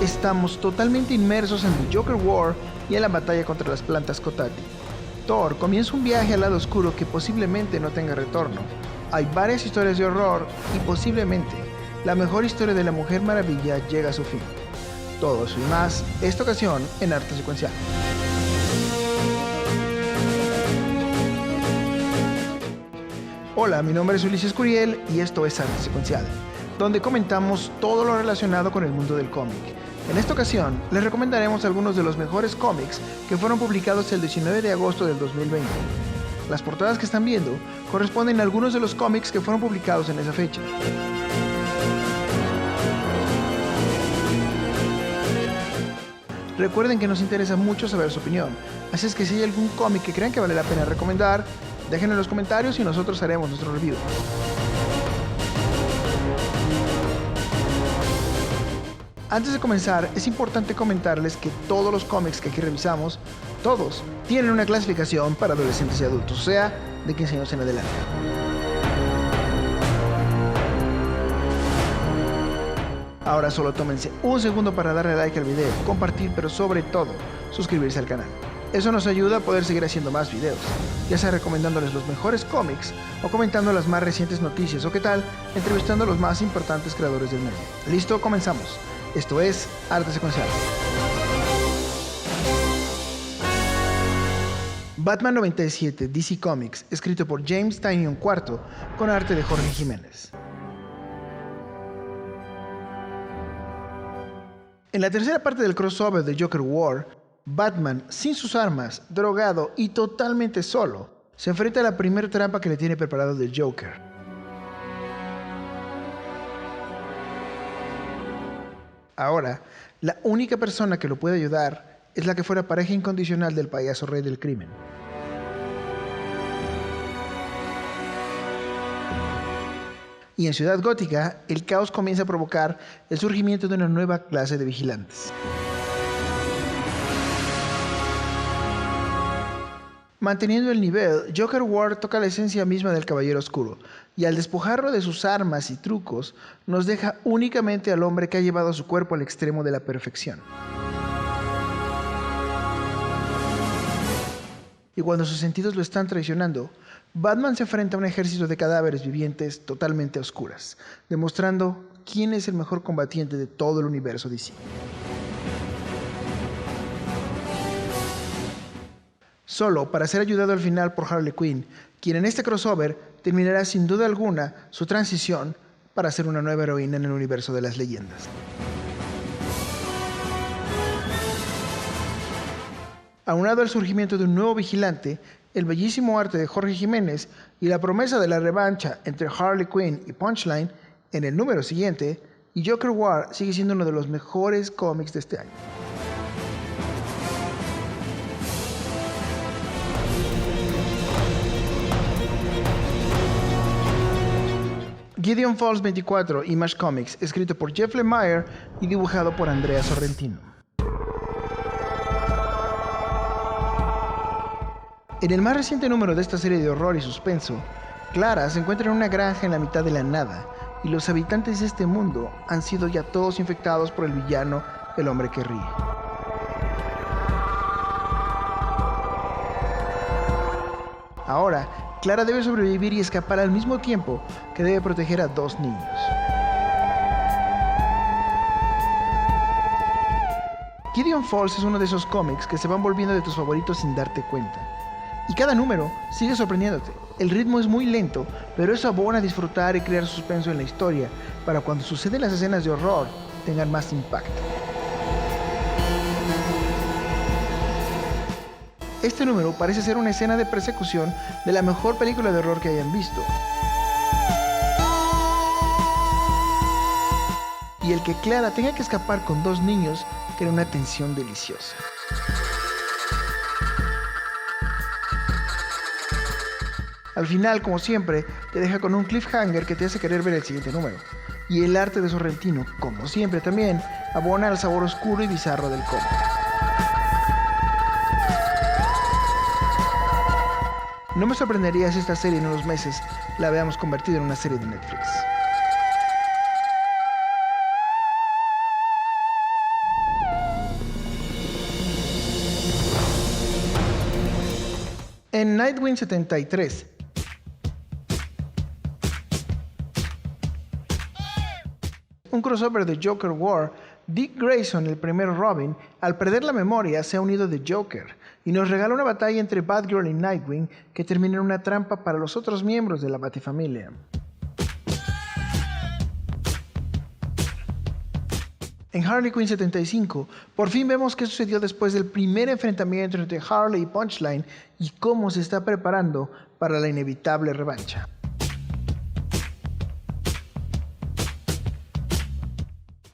Estamos totalmente inmersos en The Joker War y en la batalla contra las plantas Cotati. Thor comienza un viaje al lado oscuro que posiblemente no tenga retorno. Hay varias historias de horror y posiblemente la mejor historia de la Mujer Maravilla llega a su fin. Todo eso y más, esta ocasión en Arte Secuencial. Hola, mi nombre es Ulises Curiel y esto es Arte Secuencial, donde comentamos todo lo relacionado con el mundo del cómic. En esta ocasión, les recomendaremos algunos de los mejores cómics que fueron publicados el 19 de agosto del 2020. Las portadas que están viendo corresponden a algunos de los cómics que fueron publicados en esa fecha. Recuerden que nos interesa mucho saber su opinión, así es que si hay algún cómic que crean que vale la pena recomendar, déjenlo en los comentarios y nosotros haremos nuestro review. Antes de comenzar, es importante comentarles que todos los cómics que aquí revisamos, todos, tienen una clasificación para adolescentes y adultos, o sea, de 15 años en adelante. Ahora solo tómense un segundo para darle like al video, compartir, pero sobre todo, suscribirse al canal. Eso nos ayuda a poder seguir haciendo más videos, ya sea recomendándoles los mejores cómics, o comentando las más recientes noticias, o qué tal, entrevistando a los más importantes creadores del medio. ¿Listo? Comenzamos. Esto es Arte Secuencial. Batman 97, DC Comics, escrito por James Tynion IV, con arte de Jorge Jiménez. En la tercera parte del crossover de Joker War, Batman, sin sus armas, drogado y totalmente solo, se enfrenta a la primera trampa que le tiene preparado The Joker. Ahora, la única persona que lo puede ayudar es la que fuera pareja incondicional del payaso rey del crimen. Y en Ciudad Gótica, el caos comienza a provocar el surgimiento de una nueva clase de vigilantes. Manteniendo el nivel, Joker War toca la esencia misma del Caballero Oscuro, y al despojarlo de sus armas y trucos, nos deja únicamente al hombre que ha llevado su cuerpo al extremo de la perfección. Y cuando sus sentidos lo están traicionando, Batman se enfrenta a un ejército de cadáveres vivientes totalmente oscuras, demostrando quién es el mejor combatiente de todo el universo DC. Solo para ser ayudado al final por Harley Quinn, quien en este crossover terminará sin duda alguna su transición para ser una nueva heroína en el universo de las leyendas. Aunado al surgimiento de un nuevo vigilante, el bellísimo arte de Jorge Jiménez y la promesa de la revancha entre Harley Quinn y Punchline en el número siguiente, y Joker War sigue siendo uno de los mejores cómics de este año. Gideon Falls 24, Image Comics, escrito por Jeff Lemire y dibujado por Andrea Sorrentino. En el más reciente número de esta serie de horror y suspenso, Clara se encuentra en una granja en la mitad de la nada, y los habitantes de este mundo han sido ya todos infectados por el villano, el hombre que ríe. Ahora, Clara debe sobrevivir y escapar al mismo tiempo que debe proteger a dos niños. Gideon Falls es uno de esos cómics que se van volviendo de tus favoritos sin darte cuenta. Y cada número sigue sorprendiéndote. El ritmo es muy lento, pero eso abona a disfrutar y crear suspenso en la historia, para cuando suceden las escenas de horror tengan más impacto. Este número parece ser una escena de persecución de la mejor película de horror que hayan visto. Y el que Clara tenga que escapar con dos niños crea una tensión deliciosa. Al final, como siempre, te deja con un cliffhanger que te hace querer ver el siguiente número. Y el arte de Sorrentino, como siempre también, abona al sabor oscuro y bizarro del cómic. No me sorprendería si esta serie en unos meses la veamos convertida en una serie de Netflix. En Nightwing 73, un crossover de Joker War, Dick Grayson, el primer Robin, al perder la memoria se ha unido de Joker y nos regala una batalla entre Batgirl y Nightwing que termina en una trampa para los otros miembros de la Batifamilia. En Harley Quinn 75, por fin vemos qué sucedió después del primer enfrentamiento entre Harley y Punchline y cómo se está preparando para la inevitable revancha.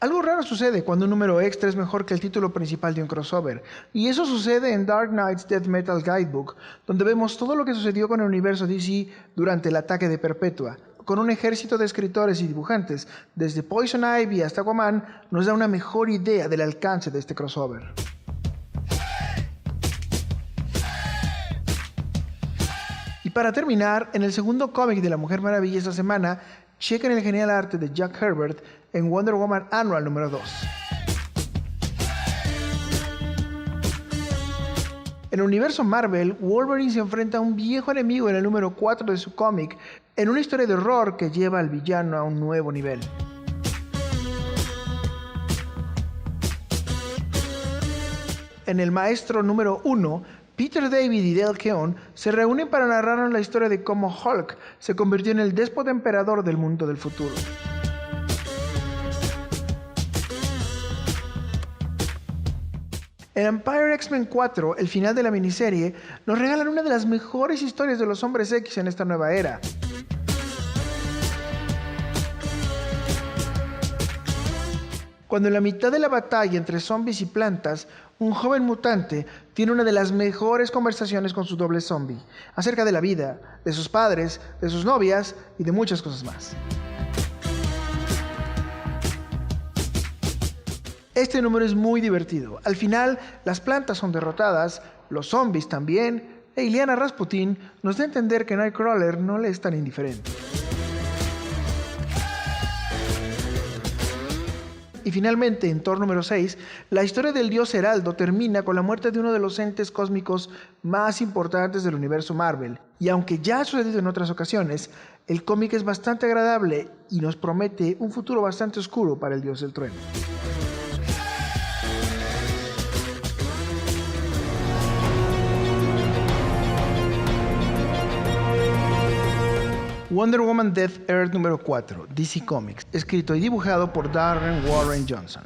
Algo raro sucede cuando un número extra es mejor que el título principal de un crossover, y eso sucede en Dark Knight's Death Metal Guidebook, donde vemos todo lo que sucedió con el universo DC durante el ataque de Perpetua. Con un ejército de escritores y dibujantes, desde Poison Ivy hasta Aquaman, nos da una mejor idea del alcance de este crossover. Y para terminar, en el segundo cómic de la Mujer Maravilla esta semana, chequen el genial arte de Jack Herbert en Wonder Woman Annual número 2. En el universo Marvel, Wolverine se enfrenta a un viejo enemigo en el número 4 de su cómic, en una historia de horror que lleva al villano a un nuevo nivel. En el Maestro número 1, Peter David y Dale Keown se reúnen para narrarnos la historia de cómo Hulk se convirtió en el déspota emperador del mundo del futuro. En Empire X-Men 4, el final de la miniserie, nos regalan una de las mejores historias de los Hombres X en esta nueva era. Cuando en la mitad de la batalla entre zombies y plantas, un joven mutante tiene una de las mejores conversaciones con su doble zombie, acerca de la vida, de sus padres, de sus novias y de muchas cosas más. Este número es muy divertido. Al final, las plantas son derrotadas, los zombies también, e Illyana Rasputin nos da a entender que Nightcrawler no le es tan indiferente. Y finalmente, en Thor número 6, la historia del dios Heraldo termina con la muerte de uno de los entes cósmicos más importantes del universo Marvel. Y aunque ya ha sucedido en otras ocasiones, el cómic es bastante agradable y nos promete un futuro bastante oscuro para el dios del trueno. Wonder Woman Death Earth número 4, DC Comics, escrito y dibujado por Darren Warren Johnson.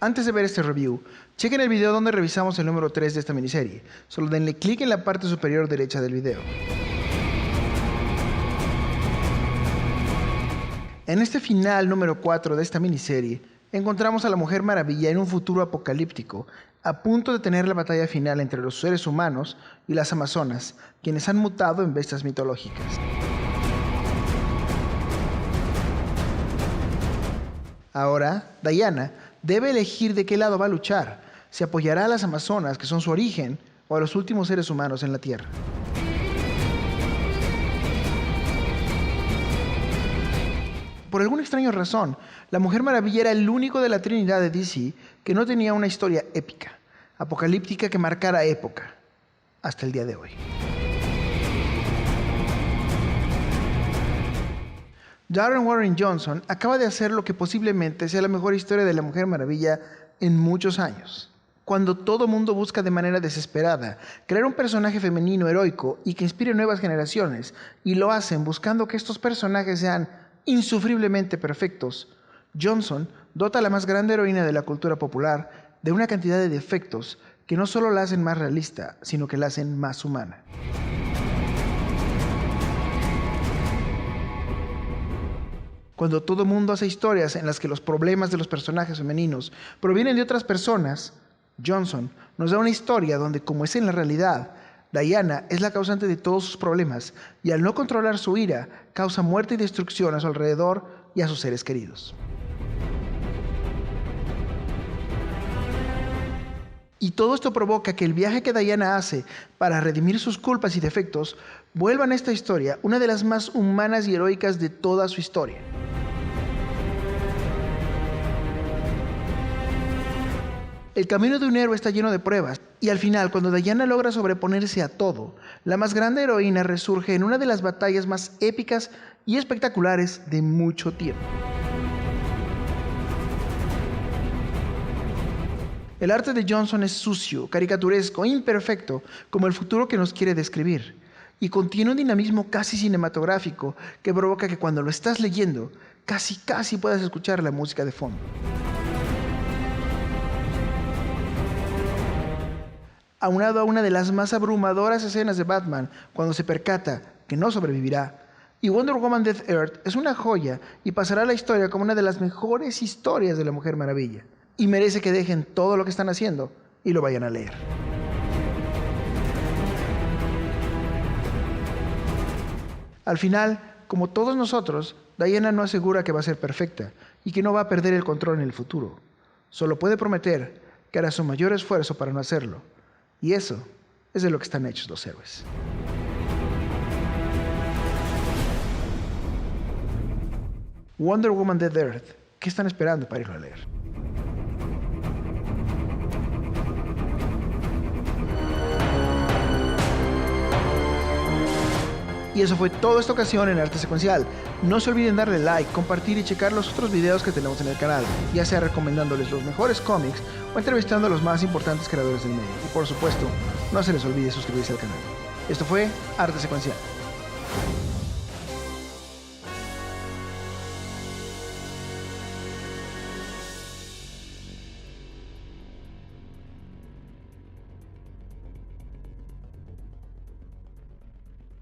Antes de ver este review, chequen el video donde revisamos el número 3 de esta miniserie. Solo denle clic en la parte superior derecha del video. En este final número 4 de esta miniserie, encontramos a la Mujer Maravilla en un futuro apocalíptico, a punto de tener la batalla final entre los seres humanos y las amazonas, quienes han mutado en bestias mitológicas. Ahora, Diana debe elegir de qué lado va a luchar. ¿Se apoyará a las amazonas, que son su origen, o a los últimos seres humanos en la Tierra? Por alguna extraña razón, la Mujer Maravilla era el único de la Trinidad de DC que no tenía una historia épica, apocalíptica que marcara época, hasta el día de hoy. Darren Warren Johnson acaba de hacer lo que posiblemente sea la mejor historia de la Mujer Maravilla en muchos años. Cuando todo mundo busca de manera desesperada crear un personaje femenino heroico y que inspire nuevas generaciones, y lo hacen buscando que estos personajes sean insufriblemente perfectos, Johnson dota a la más grande heroína de la cultura popular de una cantidad de defectos que no solo la hacen más realista, sino que la hacen más humana. Cuando todo mundo hace historias en las que los problemas de los personajes femeninos provienen de otras personas, Johnson nos da una historia donde, como es en la realidad, Diana es la causante de todos sus problemas y al no controlar su ira, causa muerte y destrucción a su alrededor y a sus seres queridos. Y todo esto provoca que el viaje que Diana hace para redimir sus culpas y defectos vuelva en esta historia una de las más humanas y heroicas de toda su historia. El camino de un héroe está lleno de pruebas, y al final, cuando Diana logra sobreponerse a todo, la más grande heroína resurge en una de las batallas más épicas y espectaculares de mucho tiempo. El arte de Johnson es sucio, caricaturesco, imperfecto, como el futuro que nos quiere describir, y contiene un dinamismo casi cinematográfico que provoca que cuando lo estás leyendo, casi puedas escuchar la música de fondo. Aunado a una de las más abrumadoras escenas de Batman cuando se percata que no sobrevivirá, y Wonder Woman Death Earth es una joya y pasará a la historia como una de las mejores historias de la Mujer Maravilla, y merece que dejen todo lo que están haciendo y lo vayan a leer. Al final, como todos nosotros, Diana no asegura que va a ser perfecta y que no va a perder el control en el futuro. Solo puede prometer que hará su mayor esfuerzo para no hacerlo. Y eso es de lo que están hechos los héroes. Wonder Woman Dead Earth. ¿Qué están esperando para irlo a leer? Y eso fue toda esta ocasión en Arte Secuencial. No se olviden darle like, compartir y checar los otros videos que tenemos en el canal, ya sea recomendándoles los mejores cómics o entrevistando a los más importantes creadores del medio. Y por supuesto, no se les olvide suscribirse al canal. Esto fue Arte Secuencial.